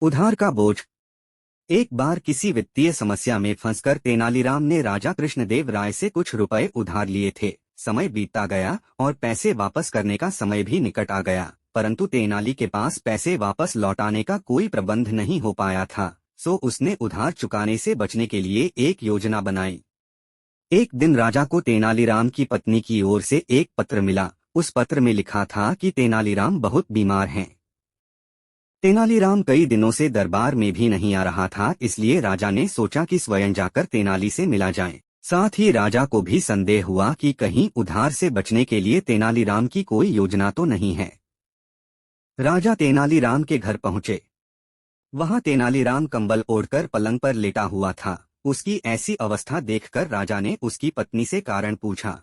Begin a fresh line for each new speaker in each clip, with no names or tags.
उधार का बोझ। एक बार किसी वित्तीय समस्या में फंसकर तेनालीराम ने राजा कृष्णदेव राय से कुछ रुपए उधार लिए थे। समय बीतता गया और पैसे वापस करने का समय भी निकट आ गया, परंतु तेनाली के पास पैसे वापस लौटाने का कोई प्रबंध नहीं हो पाया था। सो उसने उधार चुकाने से बचने के लिए एक योजना बनाई। एक दिन राजा को तेनालीराम की पत्नी की ओर से एक पत्र मिला। उस पत्र में लिखा था कि तेनालीराम बहुत बीमार हैं। तेनालीराम कई दिनों से दरबार में भी नहीं आ रहा था, इसलिए राजा ने सोचा कि स्वयं जाकर तेनाली से मिला जाए। साथ ही राजा को भी संदेह हुआ कि कहीं उधार से बचने के लिए तेनालीराम की कोई योजना तो नहीं है। राजा तेनालीराम के घर पहुंचे। वहां तेनालीराम कंबल ओढ़कर पलंग पर लेटा हुआ था। उसकी ऐसी अवस्था देखकर राजा ने उसकी पत्नी से कारण पूछा।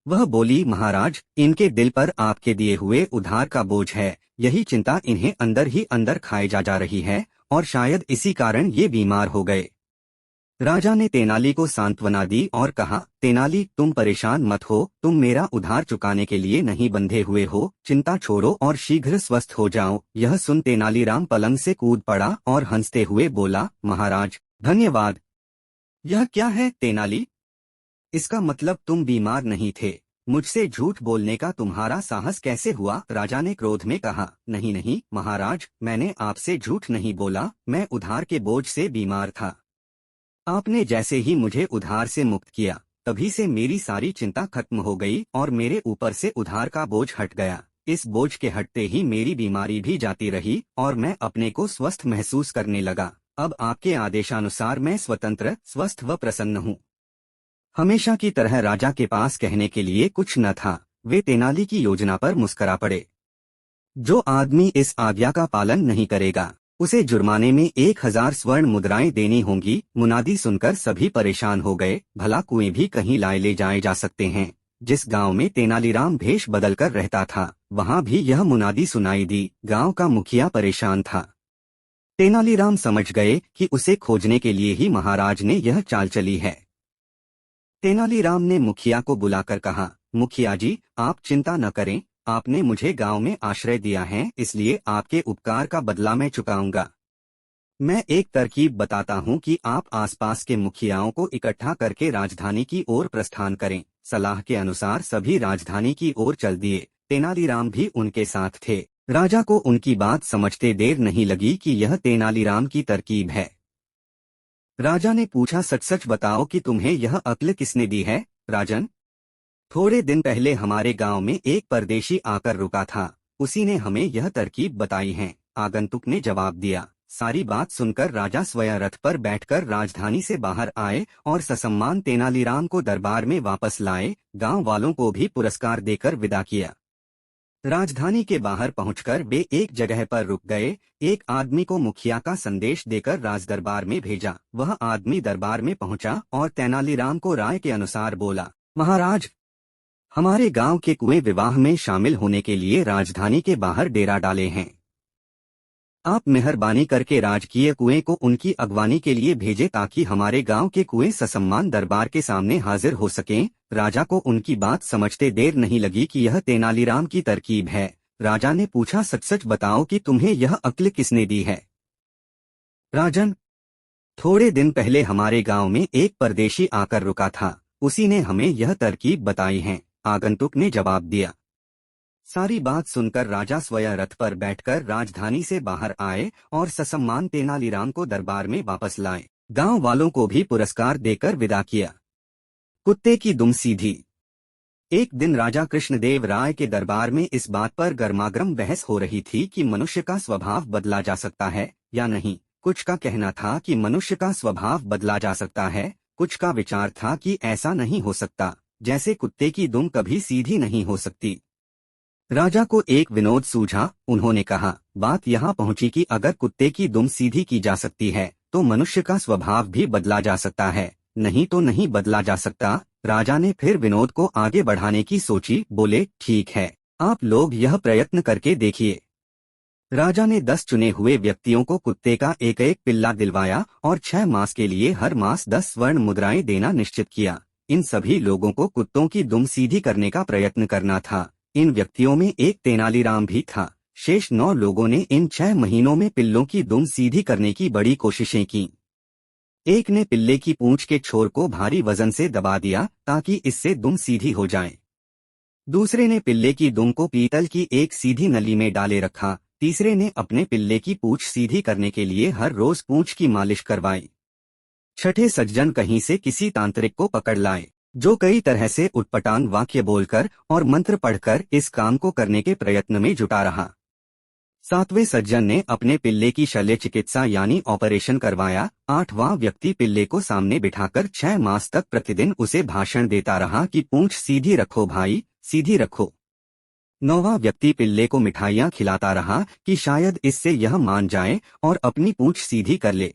वह बोली, महाराज, इनके दिल पर आपके दिए हुए उधार का बोझ है। यही चिंता इन्हें अंदर ही अंदर खाए जा रही है और शायद इसी कारण ये बीमार हो गए। राजा ने तेनाली को सांत्वना दी और कहा, तेनाली, तुम परेशान मत हो, तुम मेरा उधार चुकाने के लिए नहीं बंधे हुए हो। चिंता छोड़ो और शीघ्र स्वस्थ हो जाओ। यह सुन तेनालीराम पलंग से कूद पड़ा और हंसते हुए बोला, महाराज, धन्यवाद। यह क्या है तेनाली? इसका मतलब तुम बीमार नहीं थे। मुझसे झूठ बोलने का तुम्हारा साहस कैसे हुआ? राजा ने क्रोध में कहा। नहीं नहीं महाराज, मैंने आपसे झूठ नहीं बोला, मैं उधार के बोझ से बीमार था। आपने जैसे ही मुझे उधार से मुक्त किया, तभी से मेरी सारी चिंता खत्म हो गई और मेरे ऊपर से उधार का बोझ हट गया। इस बोझ के हटते ही मेरी बीमारी भी जाती रही और मैं अपने को स्वस्थ महसूस करने लगा। अब आपके आदेशानुसार मैं स्वतंत्र, स्वस्थ व प्रसन्न हूँ। हमेशा की तरह राजा के पास कहने के लिए कुछ न था। वे तेनाली की योजना पर मुस्करा पड़े। जो आदमी इस आज्ञा का पालन नहीं करेगा, उसे जुर्माने में 1000 स्वर्ण मुद्राएं देनी होंगी। मुनादी सुनकर सभी परेशान हो गए। भला कुएं भी कहीं लाए ले जाए जा सकते हैं। जिस गांव में तेनालीराम भेष बदलकर रहता था, वहां भी यह मुनादी सुनाई दी। गांव का मुखिया परेशान था। तेनालीराम समझ गए कि उसे खोजने के लिए ही महाराज ने यह चाल चली है। तेनालीराम ने मुखिया को बुलाकर कहा, मुखिया जी, आप चिंता न करें। आपने मुझे गांव में आश्रय दिया है, इसलिए आपके उपकार का बदला मैं चुकाऊंगा। मैं एक तरकीब बताता हूं कि आप आसपास के मुखियाओं को इकट्ठा करके राजधानी की ओर प्रस्थान करें। सलाह के अनुसार सभी राजधानी की ओर चल दिए। तेनालीराम भी उनके साथ थे। राजा को उनकी बात समझते देर नहीं लगी कि यह तेनालीराम की तरकीब है। राजा ने पूछा, सच सच बताओ कि तुम्हें यह अक्ल किसने दी है? राजन, थोड़े दिन पहले हमारे गांव में एक परदेशी आकर रुका था, उसी ने हमें यह तरकीब बताई है। आगंतुक ने जवाब दिया। सारी बात सुनकर राजा स्वयं रथ पर बैठकर राजधानी से बाहर आए और ससम्मान तेनालीराम को दरबार में वापस लाए। गांव वालों को भी पुरस्कार देकर विदा किया। राजधानी के बाहर पहुंचकर वे एक जगह पर रुक गए। एक आदमी को मुखिया का संदेश देकर राजदरबार में भेजा। वह आदमी दरबार में पहुंचा और तेनालीराम को राय के अनुसार बोला, महाराज, हमारे गांव के कुएं विवाह में शामिल होने के लिए राजधानी के बाहर डेरा डाले हैं। आप मेहरबानी करके राजकीय कुएं को उनकी अगवानी के लिए भेजें ताकि हमारे गांव के कुएं ससम्मान दरबार के सामने हाजिर हो सकें। राजा को उनकी बात समझते देर नहीं लगी कि यह तेनालीराम की तरकीब है। राजा ने पूछा, सच सच बताओ कि तुम्हें यह अक्ल किसने दी है? राजन, थोड़े दिन पहले हमारे गांव में एक परदेशी आकर रुका था, उसी ने हमें यह तरकीब बताई है। आगंतुक ने जवाब दिया। सारी बात सुनकर राजा स्वयं रथ पर बैठकर राजधानी से बाहर आए और ससम्मान तेनालीराम को दरबार में वापस लाए। गांव वालों को भी पुरस्कार देकर विदा किया। कुत्ते की दुम सीधी। एक दिन राजा कृष्णदेव राय के दरबार में इस बात पर गर्मागर्म बहस हो रही थी कि मनुष्य का स्वभाव बदला जा सकता है या नहीं। कुछ का कहना था कि मनुष्य का स्वभाव बदला जा सकता है, कुछ का विचार था कि ऐसा नहीं हो सकता, जैसे कुत्ते की दुम कभी सीधी नहीं हो सकती। राजा को एक विनोद सूझा। उन्होंने कहा, बात यहाँ पहुंची कि अगर कुत्ते की दुम सीधी की जा सकती है तो मनुष्य का स्वभाव भी बदला जा सकता है, नहीं तो नहीं बदला जा सकता। राजा ने फिर विनोद को आगे बढ़ाने की सोची। बोले, ठीक है, आप लोग यह प्रयत्न करके देखिए। राजा ने 10 चुने हुए व्यक्तियों को कुत्ते का एक एक पिल्ला दिलवाया और 6 मास के लिए हर मास 10 स्वर्ण मुद्राएं देना निश्चित किया। इन सभी लोगों को कुत्तों की दुम सीधी करने का प्रयत्न करना था। इन व्यक्तियों में एक तेनालीराम भी था। शेष 9 लोगों ने इन 6 महीनों में पिल्लों की दुम सीधी करने की बड़ी कोशिशें की। एक ने पिल्ले की पूंछ के छोर को भारी वजन से दबा दिया ताकि इससे दुम सीधी हो जाए। दूसरे ने पिल्ले की दुम को पीतल की एक सीधी नली में डाले रखा। तीसरे ने अपने पिल्ले की पूंछ सीधी करने के लिए हर रोज पूंछ की मालिश करवाई। छठे सज्जन कहीं से किसी तांत्रिक को पकड़ लाए, जो कई तरह से उटपटांग वाक्य बोलकर और मंत्र पढ़कर इस काम को करने के प्रयत्न में जुटा रहा। सातवें सज्जन ने अपने पिल्ले की शल्य चिकित्सा यानी ऑपरेशन करवाया। आठवां व्यक्ति पिल्ले को सामने बिठाकर 6 मास तक प्रतिदिन उसे भाषण देता रहा कि पूंछ सीधी रखो भाई, सीधी रखो। 9वां व्यक्ति पिल्ले को मिठाइयां खिलाता रहा कि शायद इससे यह मान जाए और अपनी पूंछ सीधी कर ले।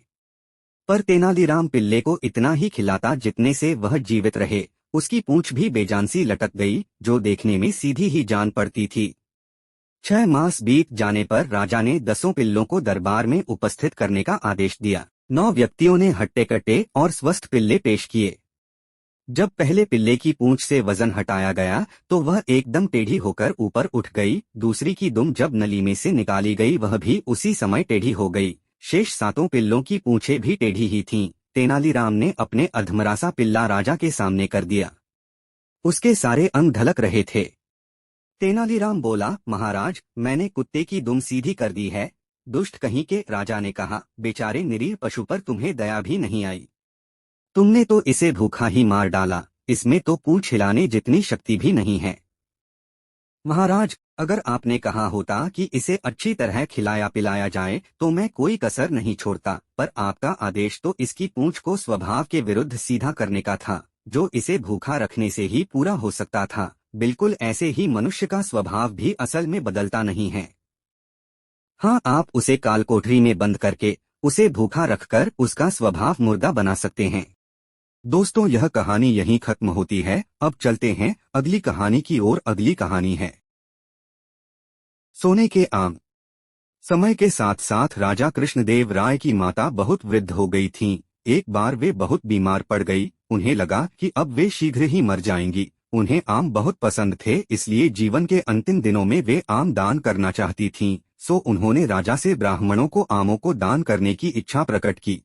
पर तेनालीराम पिल्ले को इतना ही खिलाता जितने से वह जीवित रहे। उसकी पूंछ भी बेजान सी लटक गई, जो देखने में सीधी ही जान पड़ती थी। 6 मास बीत जाने पर राजा ने 10 पिल्लों को दरबार में उपस्थित करने का आदेश दिया। 9 व्यक्तियों ने हट्टे कट्टे और स्वस्थ पिल्ले पेश किए। जब पहले पिल्ले की पूंछ से वजन हटाया गया तो वह एकदम टेढ़ी होकर ऊपर उठ गई। दूसरी की दुम जब नली में से निकाली गई वह भी उसी समय टेढ़ी हो गई। शेष 7 पिल्लों की पूंछें भी टेढ़ी ही थीं। तेनालीराम ने अपने अधमरासा पिल्ला राजा के सामने कर दिया। उसके सारे अंग ढलक रहे थे। तेनालीराम बोला, महाराज, मैंने कुत्ते की दुम सीधी कर दी है। दुष्ट कहीं के, राजा ने कहा, बेचारे निरीह पशु पर तुम्हें दया भी नहीं आई। तुमने तो इसे भूखा ही मार डाला, इसमें तो पूंछ हिलाने जितनी शक्ति भी नहीं है। महाराज, अगर आपने कहा होता कि इसे अच्छी तरह खिलाया पिलाया जाए तो मैं कोई कसर नहीं छोड़ता, पर आपका आदेश तो इसकी पूंछ को स्वभाव के विरुद्ध सीधा करने का था, जो इसे भूखा रखने से ही पूरा हो सकता था। बिल्कुल ऐसे ही मनुष्य का स्वभाव भी असल में बदलता नहीं है। हाँ, आप उसे कालकोठरी में बंद करके उसे भूखा रखकर उसका स्वभाव मुर्दा बना सकते हैं। दोस्तों, यह कहानी यहीं खत्म होती है। अब चलते हैं अगली कहानी की ओर। अगली कहानी है सोने के आम। समय के साथ साथ राजा कृष्णदेव राय की माता बहुत वृद्ध हो गई थीं। एक बार वे बहुत बीमार पड़ गई। उन्हें लगा कि अब वे शीघ्र ही मर जाएंगी। उन्हें आम बहुत पसंद थे, इसलिए जीवन के अंतिम दिनों में वे आम दान करना चाहती थीं। सो उन्होंने राजा से ब्राह्मणों को आमों को दान करने की इच्छा प्रकट की।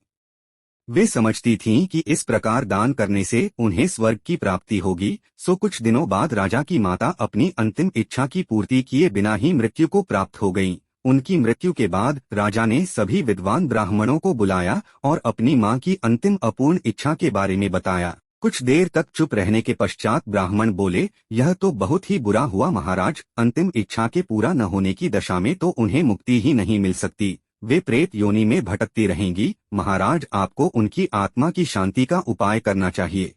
वे समझती थीं कि इस प्रकार दान करने से उन्हें स्वर्ग की प्राप्ति होगी। सो कुछ दिनों बाद राजा की माता अपनी अंतिम इच्छा की पूर्ति किए बिना ही मृत्यु को प्राप्त हो गईं। उनकी मृत्यु के बाद राजा ने सभी विद्वान ब्राह्मणों को बुलाया और अपनी मां की अंतिम अपूर्ण इच्छा के बारे में बताया। कुछ देर तक चुप रहने के पश्चात ब्राह्मण बोले, यह तो बहुत ही बुरा हुआ महाराज। अंतिम इच्छा के पूरा न होने की दशा में तो उन्हें मुक्ति ही नहीं मिल सकती। वे प्रेत योनि में भटकती रहेंगी। महाराज, आपको उनकी आत्मा की शांति का उपाय करना चाहिए।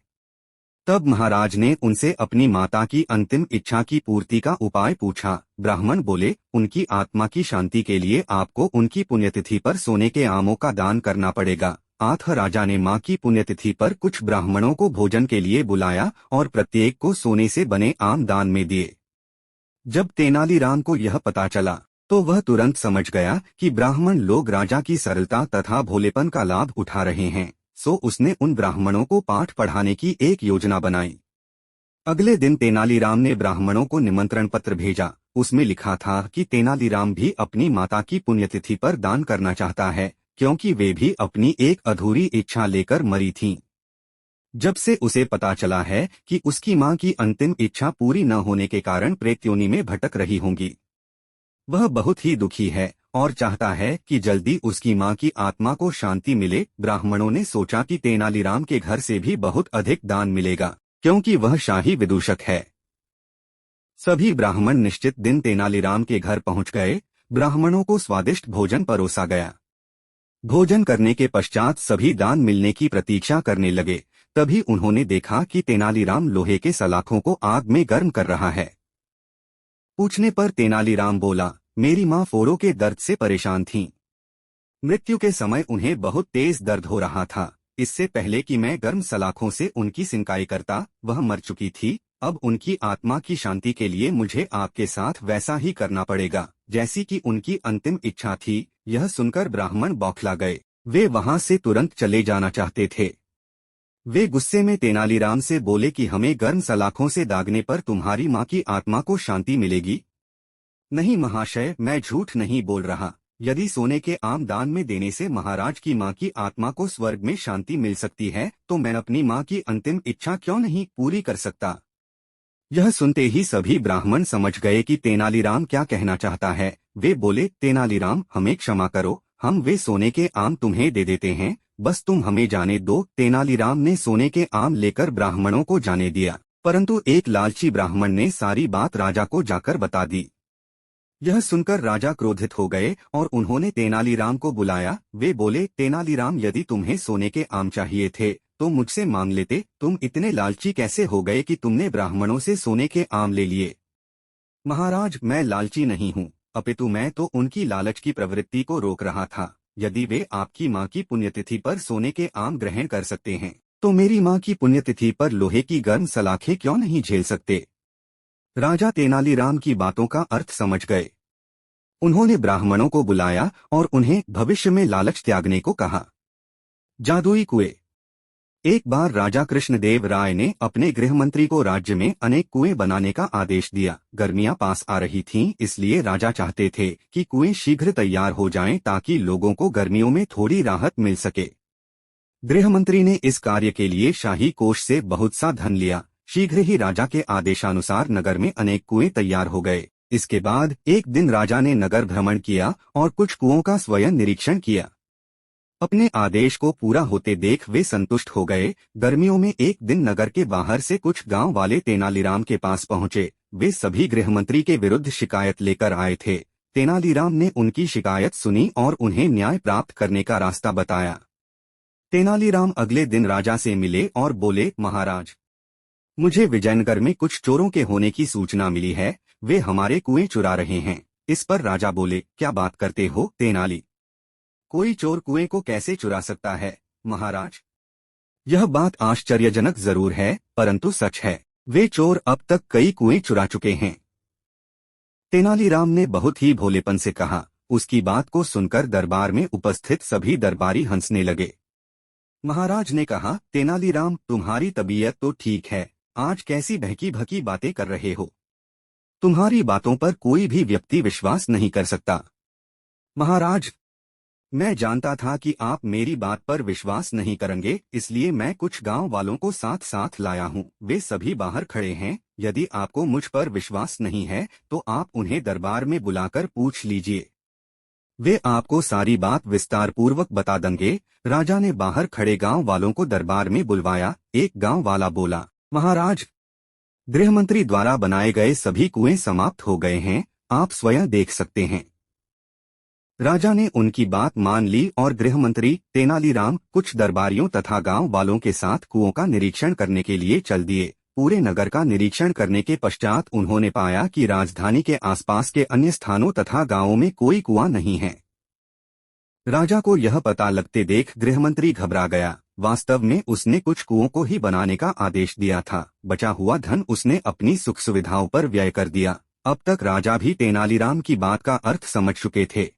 तब महाराज ने उनसे अपनी माता की अंतिम इच्छा की पूर्ति का उपाय पूछा। ब्राह्मण बोले, उनकी आत्मा की शांति के लिए आपको उनकी पुण्यतिथि पर सोने के आमों का दान करना पड़ेगा। आठ राजा ने मां की पुण्यतिथि पर कुछ ब्राह्मणों को भोजन के लिए बुलाया और प्रत्येक को सोने से बने आम दान में दिए। जब तेनालीराम को यह पता चला तो वह तुरंत समझ गया कि ब्राह्मण लोग राजा की सरलता तथा भोलेपन का लाभ उठा रहे हैं। सो उसने उन ब्राह्मणों को पाठ पढ़ाने की एक योजना बनाई। अगले दिन तेनालीराम ने ब्राह्मणों को निमंत्रण पत्र भेजा। उसमें लिखा था कि तेनालीराम भी अपनी माता की पुण्यतिथि पर दान करना चाहता है, क्योंकि वे भी अपनी एक अधूरी इच्छा लेकर मरी थीं। जब से उसे पता चला है कि उसकी मां की अंतिम इच्छा पूरी न होने के कारण प्रेत योनि में भटक रही होंगी, वह बहुत ही दुखी है और चाहता है कि जल्दी उसकी मां की आत्मा को शांति मिले। ब्राह्मणों ने सोचा कि तेनालीराम के घर से भी बहुत अधिक दान मिलेगा, क्योंकि वह शाही विदूषक है। सभी ब्राह्मण निश्चित दिन तेनालीराम के घर पहुंच गए। ब्राह्मणों को स्वादिष्ट भोजन परोसा गया। भोजन करने के पश्चात सभी दान मिलने की प्रतीक्षा करने लगे। तभी उन्होंने देखा कि तेनालीराम लोहे के सलाखों को आग में गर्म कर रहा है। पूछने पर तेनालीराम बोला, मेरी मां फोड़ों के दर्द से परेशान थीं। मृत्यु के समय उन्हें बहुत तेज दर्द हो रहा था। इससे पहले कि मैं गर्म सलाखों से उनकी सिंकाई करता, वह मर चुकी थी। अब उनकी आत्मा की शांति के लिए मुझे आपके साथ वैसा ही करना पड़ेगा जैसी कि उनकी अंतिम इच्छा थी। यह सुनकर ब्राह्मण बौखला गए। वे वहां से तुरंत चले जाना चाहते थे। वे गुस्से में तेनालीराम से बोले कि हमें गर्म सलाखों से दागने पर तुम्हारी मां की आत्मा को शांति मिलेगी। नहीं महाशय, मैं झूठ नहीं बोल रहा। यदि सोने के आम दान में देने से महाराज की माँ की आत्मा को स्वर्ग में शांति मिल सकती है, तो मैं अपनी माँ की अंतिम इच्छा क्यों नहीं पूरी कर सकता। यह सुनते ही सभी ब्राह्मण समझ गए कि तेनालीराम क्या कहना चाहता है। वे बोले, तेनालीराम हमें क्षमा करो, हम वे सोने के आम तुम्हें दे देते हैं, बस तुम हमें जाने दो। तेनालीराम ने सोने के आम लेकर ब्राह्मणों को जाने दिया, परंतु एक लालची ब्राह्मण ने सारी बात राजा को जाकर बता दी। यह सुनकर राजा क्रोधित हो गए और उन्होंने तेनालीराम को बुलाया। वे बोले, तेनालीराम यदि तुम्हें सोने के आम चाहिए थे तो मुझसे मांग लेते, तुम इतने लालची कैसे हो गए कि तुमने ब्राह्मणों से सोने के आम ले लिए। महाराज, मैं लालची नहीं हूँ, अपितु मैं तो उनकी लालच की प्रवृत्ति को रोक रहा था। यदि वे आपकी माँ की पुण्यतिथि पर सोने के आम ग्रहण कर सकते हैं, तो मेरी माँ की पुण्यतिथि पर लोहे की गर्म सलाखें क्यों नहीं झेल सकते। राजा तेनालीराम की बातों का अर्थ समझ गए। उन्होंने ब्राह्मणों को बुलाया और उन्हें भविष्य में लालच त्यागने को कहा। जादुई कुएं। एक बार राजा कृष्णदेव राय ने अपने गृहमंत्री को राज्य में अनेक कुएं बनाने का आदेश दिया। गर्मियां पास आ रही थीं, इसलिए राजा चाहते थे कि कुएं शीघ्र तैयार हो जाएं ताकि लोगों को गर्मियों में थोड़ी राहत मिल सके। गृहमंत्री ने इस कार्य के लिए शाही कोष से बहुत सा धन लिया। शीघ्र ही राजा के आदेशानुसार नगर में अनेक कुएं तैयार हो गए। इसके बाद एक दिन राजा ने नगर भ्रमण किया और कुछ कुओं का स्वयं निरीक्षण किया। अपने आदेश को पूरा होते देख वे संतुष्ट हो गए। गर्मियों में एक दिन नगर के बाहर से कुछ गांव वाले तेनालीराम के पास पहुंचे। वे सभी गृहमंत्री के विरुद्ध शिकायत लेकर आए थे। तेनालीराम ने उनकी शिकायत सुनी और उन्हें न्याय प्राप्त करने का रास्ता बताया। तेनालीराम अगले दिन राजा से मिले और बोले, महाराज, मुझे विजयनगर में कुछ चोरों के होने की सूचना मिली है। वे हमारे कुएं चुरा रहे हैं। इस पर राजा बोले, क्या बात करते हो तेनाली, कोई चोर कुएं को कैसे चुरा सकता है। महाराज, यह बात आश्चर्यजनक जरूर है, परंतु सच है। वे चोर अब तक कई कुएं चुरा चुके हैं। तेनालीराम ने बहुत ही भोलेपन से कहा। उसकी बात को सुनकर दरबार में उपस्थित सभी दरबारी हंसने लगे। महाराज ने कहा, तेनालीराम, तुम्हारी तबीयत तो ठीक है, आज कैसी बहकी भकी बातें कर रहे हो। तुम्हारी बातों पर कोई भी व्यक्ति विश्वास नहीं कर सकता। महाराज, मैं जानता था कि आप मेरी बात पर विश्वास नहीं करेंगे, इसलिए मैं कुछ गांव वालों को साथ साथ लाया हूं। वे सभी बाहर खड़े हैं। यदि आपको मुझ पर विश्वास नहीं है तो आप उन्हें दरबार में बुलाकर पूछ लीजिए। वे आपको सारी बात विस्तार पूर्वक बता देंगे। राजा ने बाहर खड़े गांव वालों को दरबार में बुलवाया। एक गांव वाला बोला, महाराज, गृहमंत्री द्वारा बनाए गए सभी कुएं समाप्त हो गए हैं, आप स्वयं देख सकते हैं। राजा ने उनकी बात मान ली और गृहमंत्री तेनालीराम कुछ दरबारियों तथा गांव वालों के साथ कुओं का निरीक्षण करने के लिए चल दिए। पूरे नगर का निरीक्षण करने के पश्चात उन्होंने पाया कि राजधानी के आसपास के अन्य स्थानों तथा गांवों में कोई कुआं नहीं है। राजा को यह पता लगते देख गृहमंत्री घबरा गया। वास्तव में उसने कुछ कुओं को ही बनाने का आदेश दिया था। बचा हुआ धन उसने अपनी सुख सुविधाओं पर व्यय कर दिया। अब तक राजा भी तेनालीराम की बात का अर्थ समझ चुके थे।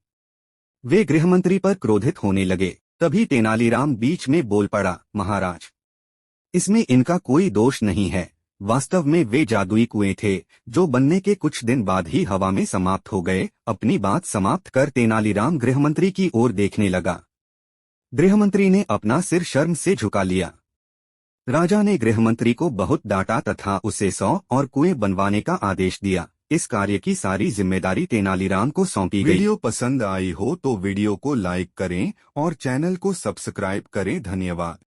वे गृहमंत्री पर क्रोधित होने लगे। तभी तेनालीराम बीच में बोल पड़ा, महाराज, इसमें इनका कोई दोष नहीं है। वास्तव में वे जादुई कुएं थे जो बनने के कुछ दिन बाद ही हवा में समाप्त हो गए। अपनी बात समाप्त कर तेनालीराम गृहमंत्री की ओर देखने लगा। गृहमंत्री ने अपना सिर शर्म से झुका लिया। राजा ने गृहमंत्री को बहुत डांटा तथा उसे 100 और कुएं बनवाने का आदेश दिया। इस कार्य की सारी जिम्मेदारी तेनालीराम को सौंपी गई। वीडियो पसंद आई हो तो वीडियो को लाइक करें और चैनल को सब्सक्राइब करें। धन्यवाद।